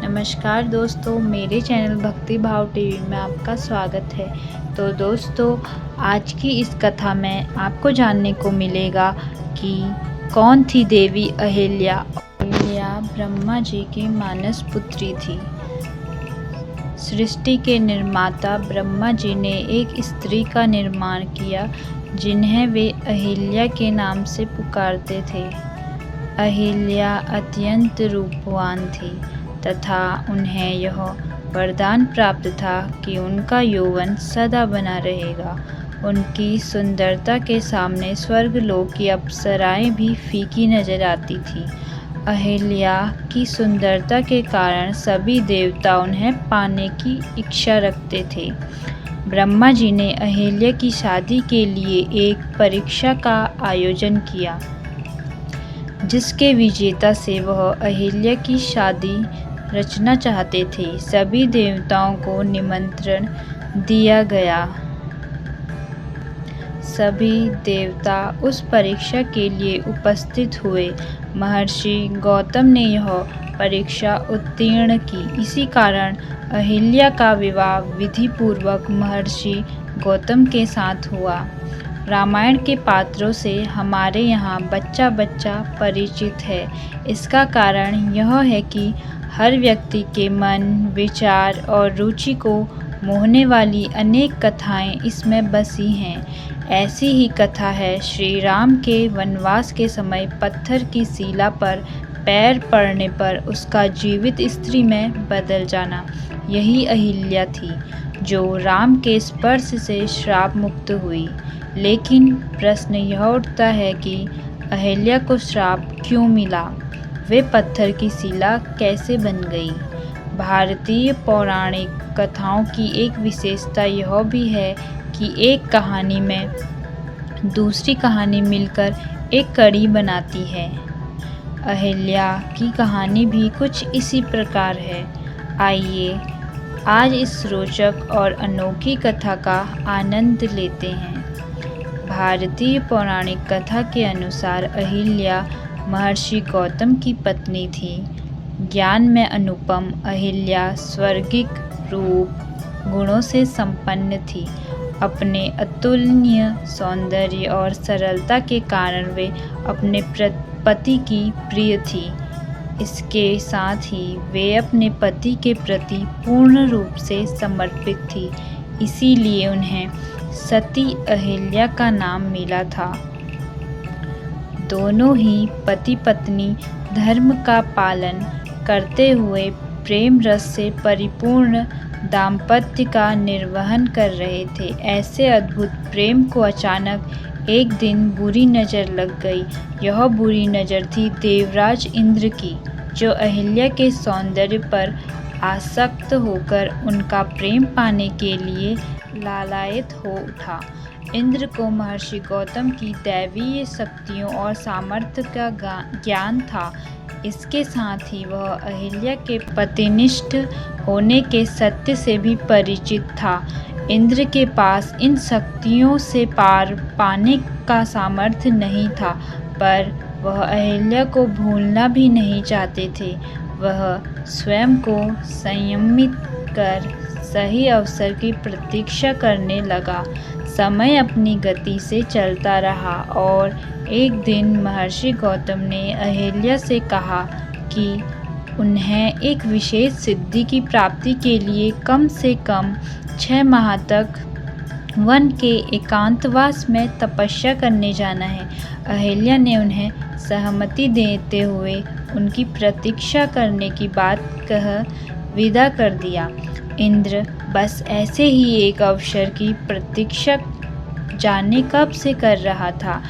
नमस्कार दोस्तों, मेरे चैनल भक्ति भाव टीवी में आपका स्वागत है। तो दोस्तों, आज की इस कथा में आपको जानने को मिलेगा कि कौन थी देवी अहिल्या। अहिल्या ब्रह्मा जी की मानस पुत्री थी। सृष्टि के निर्माता ब्रह्मा जी ने एक स्त्री का निर्माण किया जिन्हें वे अहिल्या के नाम से पुकारते थे। अहिल्या अत्यंत रूपवान थी तथा उन्हें यह वरदान प्राप्त था कि उनका यौवन सदा बना रहेगा। उनकी सुंदरता के सामने स्वर्गलोक की अप्सराएं भी फीकी नजर आती थी। अहिल्या की सुंदरता के कारण सभी देवता उन्हें पाने की इच्छा रखते थे। ब्रह्मा जी ने अहिल्या की शादी के लिए एक परीक्षा का आयोजन किया, जिसके विजेता से वह अहिल्या की शादी रचना चाहते थे। सभी देवताओं को निमंत्रण दिया गया। सभी देवता उस परीक्षा के लिए उपस्थित हुए। महर्षि गौतम ने यह परीक्षा उत्तीर्ण की। इसी कारण अहिल्या का विवाह विधि पूर्वक महर्षि गौतम के साथ हुआ। रामायण के पात्रों से हमारे यहाँ बच्चा बच्चा परिचित है। इसका कारण यह है कि हर व्यक्ति के मन, विचार और रुचि को मोहने वाली अनेक कथाएं इसमें बसी हैं। ऐसी ही कथा है श्री राम के वनवास के समय पत्थर की शिला पर पैर पड़ने पर उसका जीवित स्त्री में बदल जाना। यही अहिल्या थी जो राम के स्पर्श से श्राप मुक्त हुई। लेकिन प्रश्न यह उठता है कि अहिल्या को श्राप क्यों मिला? वे पत्थर की शिला कैसे बन गई? भारतीय पौराणिक कथाओं की एक विशेषता यह भी है कि एक कहानी में दूसरी कहानी मिलकर एक कड़ी बनाती है। अहिल्या की कहानी भी कुछ इसी प्रकार है। आइए आज इस रोचक और अनोखी कथा का आनंद लेते हैं। भारतीय पौराणिक कथा के अनुसार अहिल्या महर्षि गौतम की पत्नी थी। ज्ञान में अनुपम अहिल्या स्वर्गिक रूप गुणों से संपन्न थी। अपने अतुलनीय सौंदर्य और सरलता के कारण वे अपने पति की प्रिय थी। इसके साथ ही वे अपने पति के प्रति पूर्ण रूप से समर्पित थी। इसीलिए उन्हें सती अहिल्या का नाम मिला था। दोनों ही पति पत्नी धर्म का पालन करते हुए प्रेम रस से परिपूर्ण दाम्पत्य का निर्वहन कर रहे थे। ऐसे अद्भुत प्रेम को अचानक एक दिन बुरी नज़र लग गई। यह बुरी नज़र थी देवराज इंद्र की, जो अहिल्या के सौंदर्य पर आसक्त होकर उनका प्रेम पाने के लिए लालायित हो उठा। इंद्र को महर्षि गौतम की दैवीय शक्तियों और सामर्थ्य का ज्ञान था। इसके साथ ही वह अहिल्या के पतिनिष्ठ होने के सत्य से भी परिचित था। इंद्र के पास इन शक्तियों से पार पाने का सामर्थ्य नहीं था, पर वह अहिल्या को भूलना भी नहीं चाहते थे। वह स्वयं को संयमित कर सही अवसर की प्रतीक्षा करने लगा। समय अपनी गति से चलता रहा और एक दिन महर्षि गौतम ने अहिल्या से कहा कि उन्हें एक विशेष सिद्धि की प्राप्ति के लिए कम से कम 6 माह तक वन के एकांतवास में तपस्या करने जाना है। अहिल्या ने उन्हें सहमति देते हुए उनकी प्रतीक्षा करने की बात कह विदा कर दिया। इंद्र बस ऐसे ही एक अवसर की प्रतीक्षा जाने कब से कर रहा था।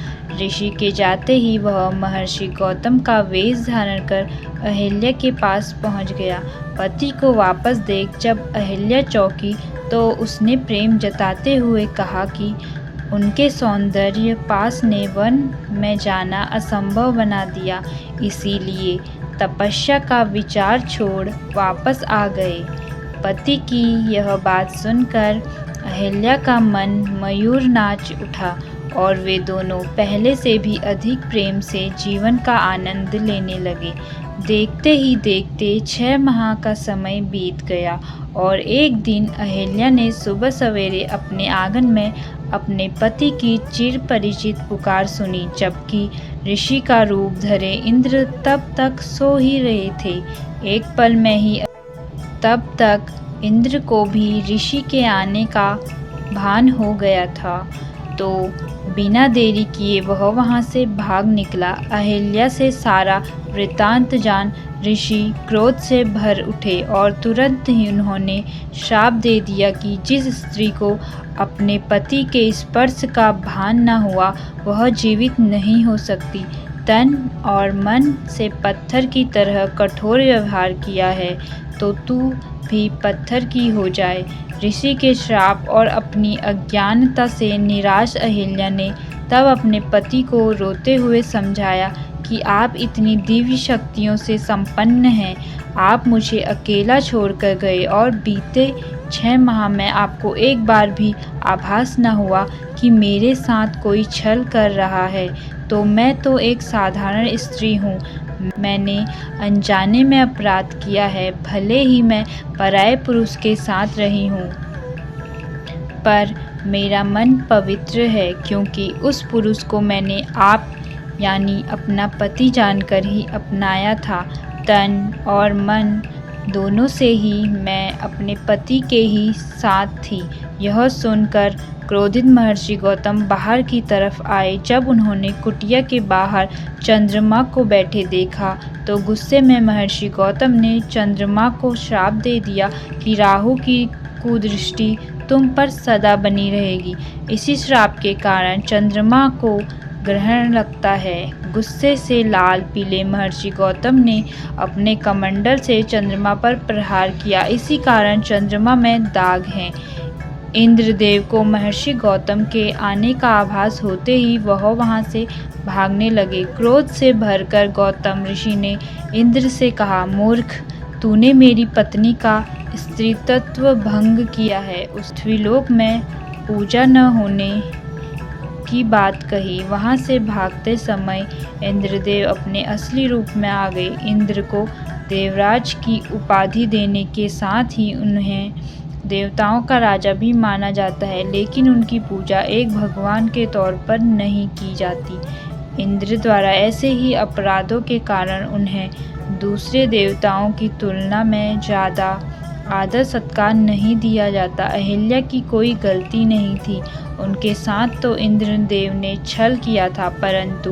ऋषि के जाते ही वह महर्षि गौतम का वेश धारण कर अहिल्या के पास पहुंच गया। पति को वापस देख जब अहिल्या चौंकी तो उसने प्रेम जताते हुए कहा कि उनके सौंदर्य पास ने वन में जाना असंभव बना दिया, इसीलिए तपस्या का विचार छोड़ वापस आ गए। पति की यह बात सुनकर अहिल्या का मन मयूर नाच उठा और वे दोनों पहले से भी अधिक प्रेम से जीवन का आनंद लेने लगे। देखते ही देखते 6 माह का समय बीत गया और एक दिन अहिल्या ने सुबह सवेरे अपने आंगन में अपने पति की चिर परिचित पुकार सुनी, जबकि ऋषि का रूप धरे इंद्र तब तक सो ही रहे थे। एक पल में ही तब तक इंद्र को भी ऋषि के आने का भान हो गया था, तो बिना देरी किए वह वहां से भाग निकला। अहिल्या से सारा वृतांत जान ऋषि क्रोध से भर उठे और तुरंत ही उन्होंने श्राप दे दिया कि जिस स्त्री को अपने पति के स्पर्श का भान न हुआ वह जीवित नहीं हो सकती। तन और मन से पत्थर की तरह कठोर व्यवहार किया है तो तू भी पत्थर की हो जाए। ऋषि के श्राप और अपनी अज्ञानता से निराश अहिल्या ने तब अपने पति को रोते हुए समझाया कि आप इतनी दिव्य शक्तियों से संपन्न हैं, आप मुझे अकेला छोड़कर गए और बीते 6 माह में आपको एक बार भी आभास न हुआ कि मेरे साथ कोई छल कर रहा है। तो मैं तो एक साधारण स्त्री हूँ, मैंने अनजाने में अपराध किया है, भले ही मैं पराये पुरुष के साथ रही हूँ, पर मेरा मन पवित्र है क्योंकि उस पुरुष को मैंने आप यानी अपना पति जानकर ही अपनाया था। तन और मन दोनों से ही मैं अपने पति के ही साथ थी। यह सुनकर क्रोधित महर्षि गौतम बाहर की तरफ आए। जब उन्होंने कुटिया के बाहर चंद्रमा को बैठे देखा तो गुस्से में महर्षि गौतम ने चंद्रमा को श्राप दे दिया कि राहु की कुदृष्टि तुम पर सदा बनी रहेगी। इसी श्राप के कारण चंद्रमा को ग्रहण लगता है। गुस्से से लाल पीले महर्षि गौतम ने अपने कमंडल से चंद्रमा पर प्रहार किया, इसी कारण चंद्रमा में दाग हैं। इंद्रदेव को महर्षि गौतम के आने का आभास होते ही वह वहां से भागने लगे। क्रोध से भरकर गौतम ऋषि ने इंद्र से कहा, मूर्ख, तूने मेरी पत्नी का स्त्रीत्व भंग किया है, उस द्विलोक में पूजा न होने की बात कही। वहां से भागते समय इंद्रदेव अपने असली रूप में आ गए। इंद्र को देवराज की उपाधि देने के साथ ही उन्हें देवताओं का राजा भी माना जाता है, लेकिन उनकी पूजा एक भगवान के तौर पर नहीं की जाती। इंद्र द्वारा ऐसे ही अपराधों के कारण उन्हें दूसरे देवताओं की तुलना में ज़्यादा आदर सत्कार नहीं दिया जाता। अहिल्या की कोई गलती नहीं थी, उनके साथ तो इंद्रदेव ने छल किया था, परंतु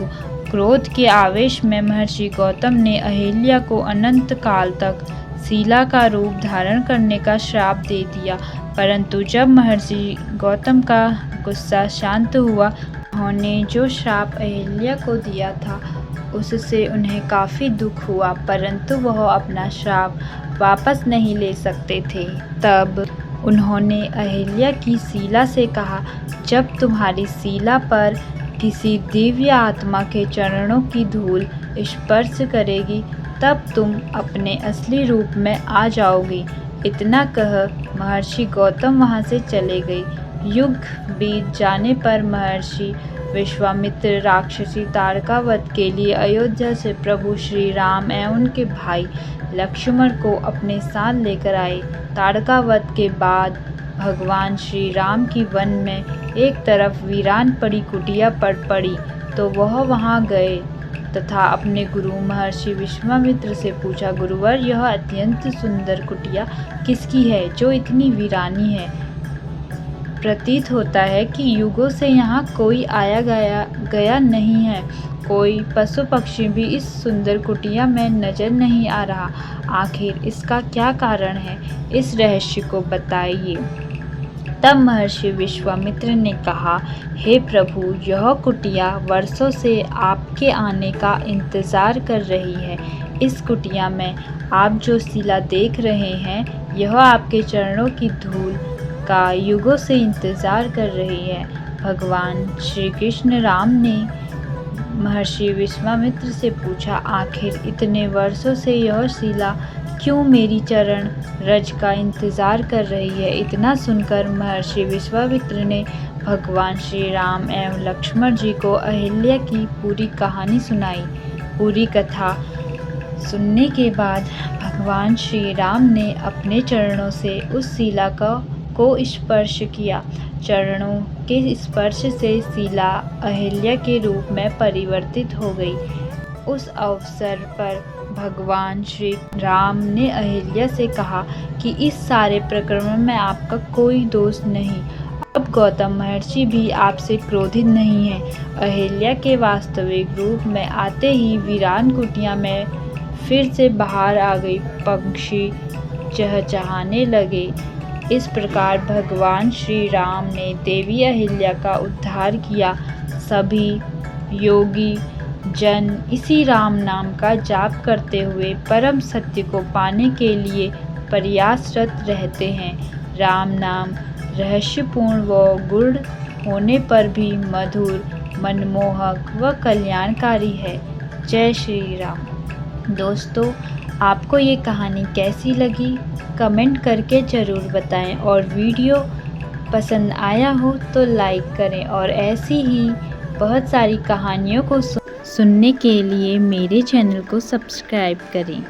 क्रोध के आवेश में महर्षि गौतम ने अहिल्या को अनंत काल तक शीला का रूप धारण करने का श्राप दे दिया। परंतु जब महर्षि गौतम का गुस्सा शांत हुआ, उन्होंने जो श्राप अहिल्या को दिया था उससे उन्हें काफ़ी दुख हुआ, परंतु वह अपना श्राप वापस नहीं ले सकते थे। तब उन्होंने अहिल्या की शीला से कहा, जब तुम्हारी शीला पर किसी दिव्य आत्मा के चरणों की धूल स्पर्श करेगी तब तुम अपने असली रूप में आ जाओगी। इतना कह महर्षि गौतम वहां से चले गए। युग बीत जाने पर महर्षि विश्वामित्र राक्षसी ताड़का वध के लिए अयोध्या से प्रभु श्री राम एवं उनके भाई लक्ष्मण को अपने साथ लेकर आए। ताड़का वध के बाद भगवान श्री राम की वन में एक तरफ वीरान पड़ी कुटिया पड़ी तो वह वहां गए तथा अपने गुरु महर्षि विश्वामित्र से पूछा, गुरुवर, यह अत्यंत सुंदर कुटिया किसकी है जो इतनी वीरानी है? प्रतीत होता है कि युगों से यहाँ कोई आया गया नहीं है। कोई पशु पक्षी भी इस सुंदर कुटिया में नजर नहीं आ रहा। आखिर इसका क्या कारण है? इस रहस्य को बताइए। तब महर्षि विश्वामित्र ने कहा, हे प्रभु, यह कुटिया वर्षों से आपके आने का इंतजार कर रही है। इस कुटिया में आप जो शिला देख रहे हैं, यह आपके चरणों की धूल का युगों से इंतजार कर रही है। भगवान श्री कृष्ण राम ने महर्षि विश्वामित्र से पूछा, आखिर इतने वर्षों से यह शिला क्यों मेरी चरण रज का इंतजार कर रही है? इतना सुनकर महर्षि विश्वामित्र ने भगवान श्री राम एवं लक्ष्मण जी को अहिल्या की पूरी कहानी सुनाई। पूरी कथा सुनने के बाद भगवान श्री राम ने अपने चरणों से उस शिला को स्पर्श किया। चरणों के स्पर्श से शिला अहिल्या के रूप में परिवर्तित हो गई। उस अवसर पर भगवान श्री राम ने अहिल्या से कहा कि इस सारे प्रकरण में आपका कोई दोष नहीं। अब गौतम महर्षि भी आपसे क्रोधित नहीं है। अहिल्या के वास्तविक रूप में आते ही वीरान कुटिया में फिर से बाहर आ गई। पक्षी चहचहाने लगे। इस प्रकार भगवान श्री राम ने देवी अहिल्या का उद्धार किया। सभी योगी जन इसी राम नाम का जाप करते हुए परम सत्य को पाने के लिए प्रयासरत रहते हैं। राम नाम रहस्यपूर्ण व गूढ़ होने पर भी मधुर, मनमोहक व कल्याणकारी है। जय श्री राम। दोस्तों, आपको ये कहानी कैसी लगी कमेंट करके ज़रूर बताएं और वीडियो पसंद आया हो तो लाइक करें और ऐसी ही बहुत सारी कहानियों को सुनने के लिए मेरे चैनल को सब्सक्राइब करें।